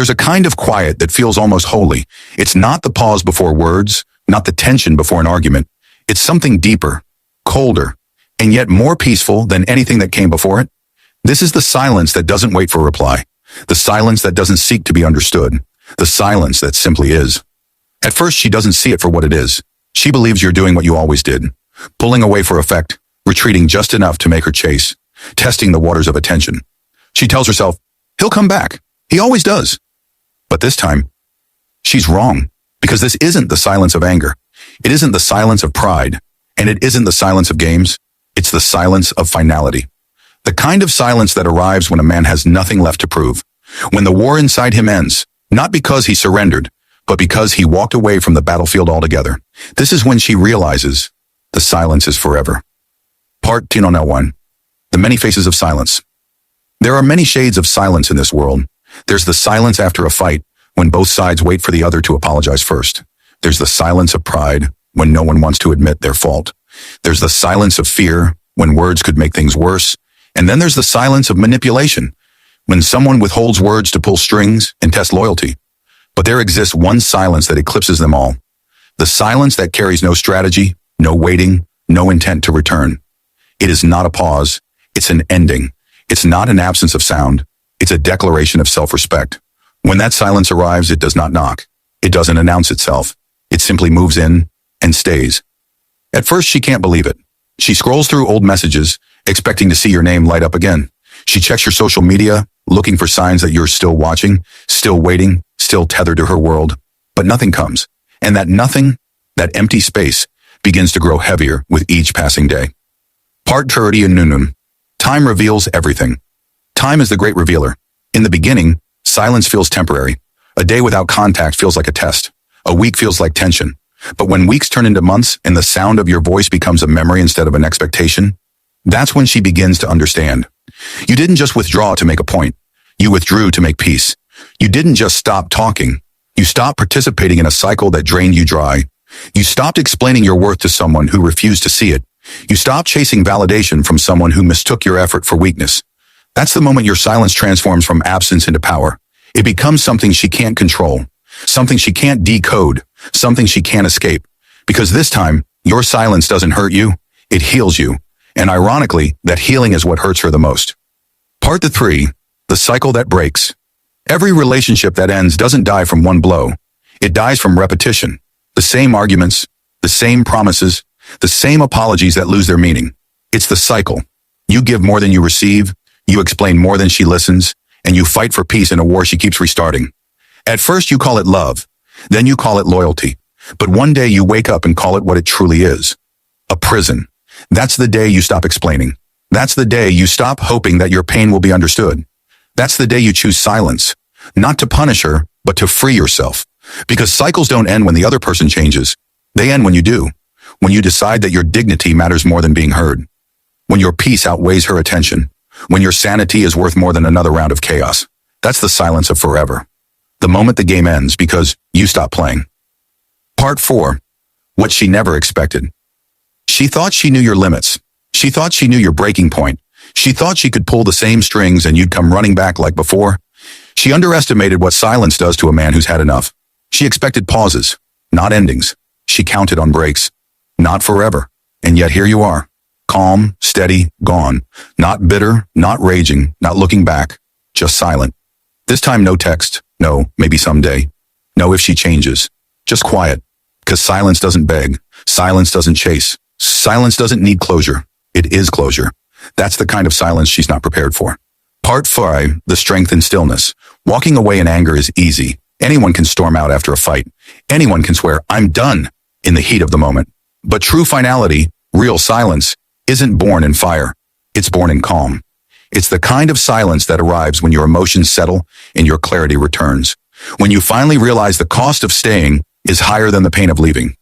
There's a kind of quiet that feels almost holy. It's not the pause before words, not the tension before an argument. It's something deeper, colder, and yet more peaceful than anything that came before it. This is the silence that doesn't wait for a reply, the silence that doesn't seek to be understood, the silence that simply is. At first, she doesn't see it for what it is. She believes you're doing what you always did, pulling away for effect, retreating just enough to make her chase, testing the waters of attention. She tells herself, he'll come back. He always does. But this time, she's wrong, because this isn't the silence of anger. It isn't the silence of pride, and it isn't the silence of games. It's the silence of finality. The kind of silence that arrives when a man has nothing left to prove, when the war inside him ends, not because he surrendered, but because he walked away from the battlefield altogether. This is when she realizes the silence is forever. Part 1. The many faces of silence. There are many shades of silence in this world. There's the silence after a fight, when both sides wait for the other to apologize first. There's the silence of pride, when no one wants to admit their fault. There's the silence of fear, when words could make things worse. And then there's the silence of manipulation, when someone withholds words to pull strings and test loyalty. But there exists one silence that eclipses them all. The silence that carries no strategy, no waiting, no intent to return. It is not a pause. It's an ending. It's not an absence of sound. It's a declaration of self-respect. When that silence arrives, it does not knock. It doesn't announce itself. It simply moves in and stays. At first, she can't believe it. She scrolls through old messages, expecting to see your name light up again. She checks your social media, looking for signs that you're still watching, still waiting, still tethered to her world. But nothing comes. And that nothing, that empty space, begins to grow heavier with each passing day. Part 30. Time reveals everything. Time is the great revealer. In the beginning, silence feels temporary. A day without contact feels like a test. A week feels like tension. But when weeks turn into months and the sound of your voice becomes a memory instead of an expectation, that's when she begins to understand. You didn't just withdraw to make a point. You withdrew to make peace. You didn't just stop talking. You stopped participating in a cycle that drained you dry. You stopped explaining your worth to someone who refused to see it. You stopped chasing validation from someone who mistook your effort for weakness. That's the moment your silence transforms from absence into power. It becomes something she can't control, something she can't decode, something she can't escape. Because this time, your silence doesn't hurt you, it heals you. And ironically, that healing is what hurts her the most. Part 3. The cycle that breaks. Every relationship that ends doesn't die from one blow. It dies from repetition. The same arguments, the same promises, the same apologies that lose their meaning. It's the cycle. You give more than you receive, you explain more than she listens, and you fight for peace in a war she keeps restarting. At first you call it love, then you call it loyalty. But one day you wake up and call it what it truly is. A prison. That's the day you stop explaining. That's the day you stop hoping that your pain will be understood. That's the day you choose silence, not to punish her, but to free yourself. Because cycles don't end when the other person changes. They end when you do. When you decide that your dignity matters more than being heard. When your peace outweighs her attention. When your sanity is worth more than another round of chaos. That's the silence of forever. The moment the game ends because you stop playing. Part 4. What she never expected. She thought she knew your limits. She thought she knew your breaking point. She thought she could pull the same strings and you'd come running back like before. She underestimated what silence does to a man who's had enough. She expected pauses, not endings. She counted on breaks, not forever. And yet here you are, calm, steady, gone. Not bitter, not raging, not looking back, just silent. This time no text, no, maybe someday. No if she changes, just quiet. Because silence doesn't beg, silence doesn't chase. Silence doesn't need closure. It is closure. That's the kind of silence she's not prepared for. Part 5. The strength in stillness. Walking away in anger is easy. Anyone can storm out after a fight. Anyone can swear, I'm done, in the heat of the moment. But true finality, real silence, isn't born in fire. It's born in calm. It's the kind of silence that arrives when your emotions settle and your clarity returns. When you finally realize the cost of staying is higher than the pain of leaving.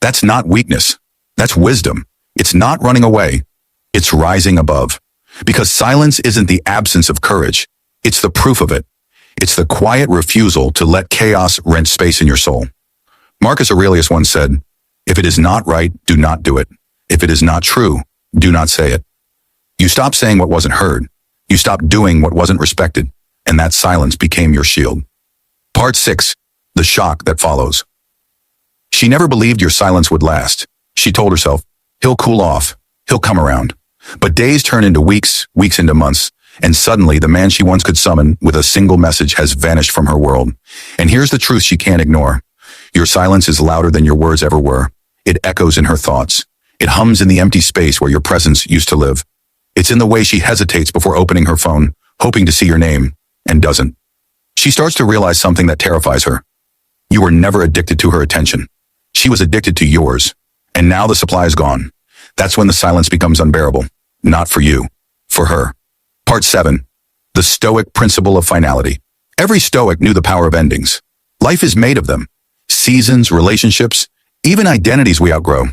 That's not weakness. That's wisdom. It's not running away. It's rising above. Because silence isn't the absence of courage. It's the proof of it. It's the quiet refusal to let chaos rent space in your soul. Marcus Aurelius once said, if it is not right, do not do it. If it is not true, do not say it. You stopped saying what wasn't heard. You stopped doing what wasn't respected. And that silence became your shield. Part 6. The shock that follows. She never believed your silence would last. She told herself, he'll cool off, he'll come around. But days turn into weeks, weeks into months, and suddenly the man she once could summon with a single message has vanished from her world. And here's the truth she can't ignore. Your silence is louder than your words ever were. It echoes in her thoughts. It hums in the empty space where your presence used to live. It's in the way she hesitates before opening her phone, hoping to see your name, and doesn't. She starts to realize something that terrifies her. You were never addicted to her attention. She was addicted to yours. And now the supply is gone. That's when the silence becomes unbearable. Not for you, for her. Part 7. The Stoic Principle of Finality. Every Stoic knew the power of endings. Life is made of them. Seasons, relationships, even identities we outgrow.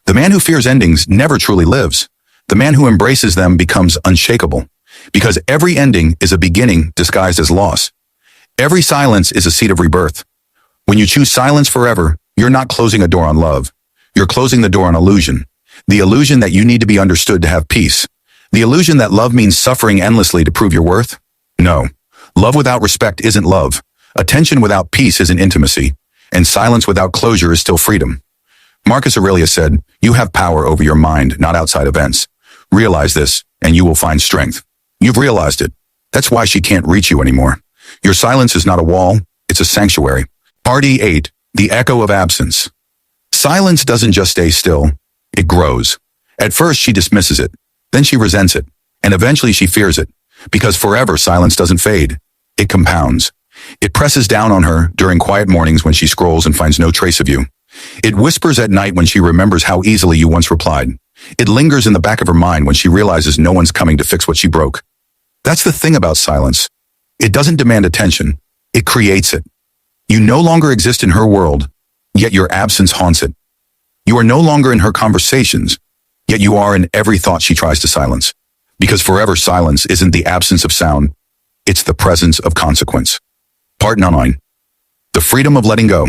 The man who fears endings never truly lives. The man who embraces them becomes unshakable. Because every ending is a beginning disguised as loss. Every silence is a seed of rebirth. When you choose silence forever, you're not closing a door on love. You're closing the door on illusion. The illusion that you need to be understood to have peace. The illusion that love means suffering endlessly to prove your worth? No. Love without respect isn't love. Attention without peace isn't intimacy. And silence without closure is still freedom. Marcus Aurelius said, you have power over your mind, not outside events. Realize this, and you will find strength. You've realized it. That's why she can't reach you anymore. Your silence is not a wall, it's a sanctuary. Part 8. The Echo of Absence. Silence doesn't just stay still, it grows. At first she dismisses it, then she resents it, and eventually she fears it. Because forever silence doesn't fade, it compounds. It presses down on her during quiet mornings when she scrolls and finds no trace of you. It whispers at night when she remembers how easily you once replied. It lingers in the back of her mind when she realizes no one's coming to fix what she broke. That's the thing about silence. It doesn't demand attention, it creates it. You no longer exist in her world, yet your absence haunts it. You are no longer in her conversations, yet you are in every thought she tries to silence. Because forever silence isn't the absence of sound, it's the presence of consequence. Part 9. The Freedom of Letting Go.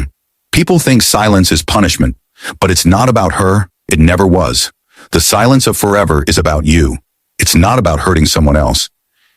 People think silence is punishment, but it's not about her, it never was. The silence of forever is about you. It's not about hurting someone else.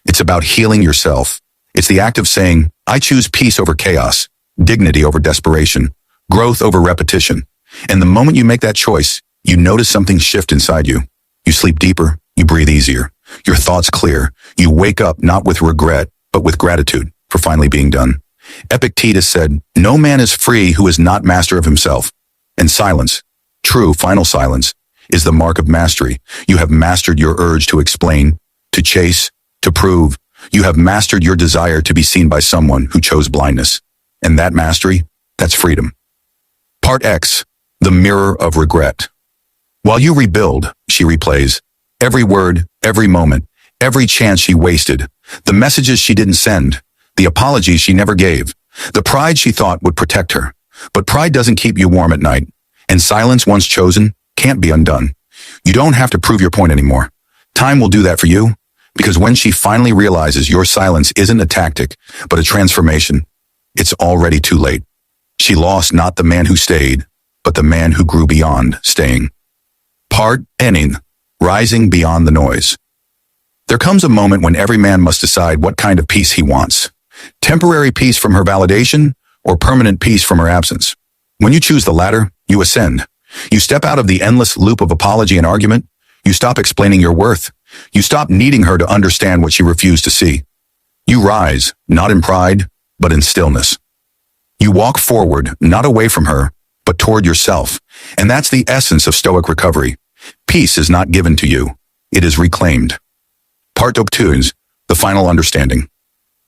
It's about healing yourself. It's the act of saying, I choose peace over chaos, dignity over desperation, growth over repetition. And the moment you make that choice, you notice something shift inside you. You sleep deeper, you breathe easier, your thoughts clear. You wake up not with regret, but with gratitude for finally being done. Epictetus said, no man is free who is not master of himself. And silence, true final silence, is the mark of mastery. You have mastered your urge to explain, to chase, to prove. You have mastered your desire to be seen by someone who chose blindness. And that mastery, that's freedom. Part X. The Mirror of Regret. While you rebuild, she replays. Every word, every moment, every chance she wasted. The messages she didn't send. The apologies she never gave. The pride she thought would protect her. But pride doesn't keep you warm at night. And silence once chosen can't be undone. You don't have to prove your point anymore. Time will do that for you. Because when she finally realizes your silence isn't a tactic, but a transformation, it's already too late. She lost not the man who stayed, but the man who grew beyond staying. Part N. Rising beyond the noise. There comes a moment when every man must decide what kind of peace he wants. Temporary peace from her validation, or permanent peace from her absence. When you choose the latter, you ascend. You step out of the endless loop of apology and argument. You stop explaining your worth. You stop needing her to understand what she refused to see. You rise, not in pride, but in stillness. You walk forward, not away from her, but toward yourself. And that's the essence of Stoic recovery. Peace is not given to you. It is reclaimed. Part 2. The Final Understanding.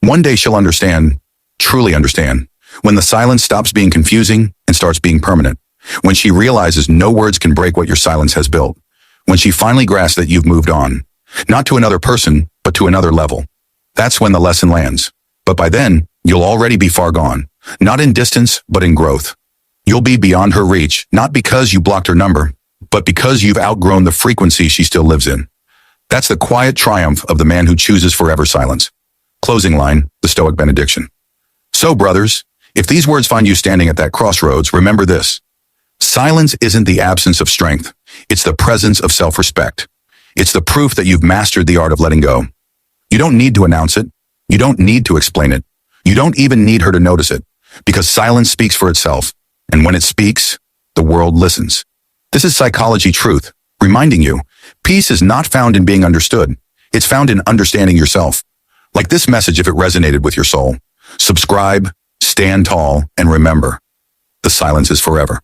One day she'll understand, truly understand, when the silence stops being confusing and starts being permanent. When she realizes no words can break what your silence has built. When she finally grasps that you've moved on. Not to another person, but to another level. That's when the lesson lands. But by then, you'll already be far gone. Not in distance, but in growth. You'll be beyond her reach, not because you blocked her number, but because you've outgrown the frequency she still lives in. That's the quiet triumph of the man who chooses forever silence. Closing line, the Stoic benediction. So, brothers, if these words find you standing at that crossroads, remember this. Silence isn't the absence of strength. It's the presence of self-respect. It's the proof that you've mastered the art of letting go. You don't need to announce it. You don't need to explain it. You don't even need her to notice it. Because silence speaks for itself. And when it speaks, the world listens. This is Psychology Truth, reminding you, peace is not found in being understood. It's found in understanding yourself. Like this message if it resonated with your soul. Subscribe, stand tall, and remember, the silence is forever.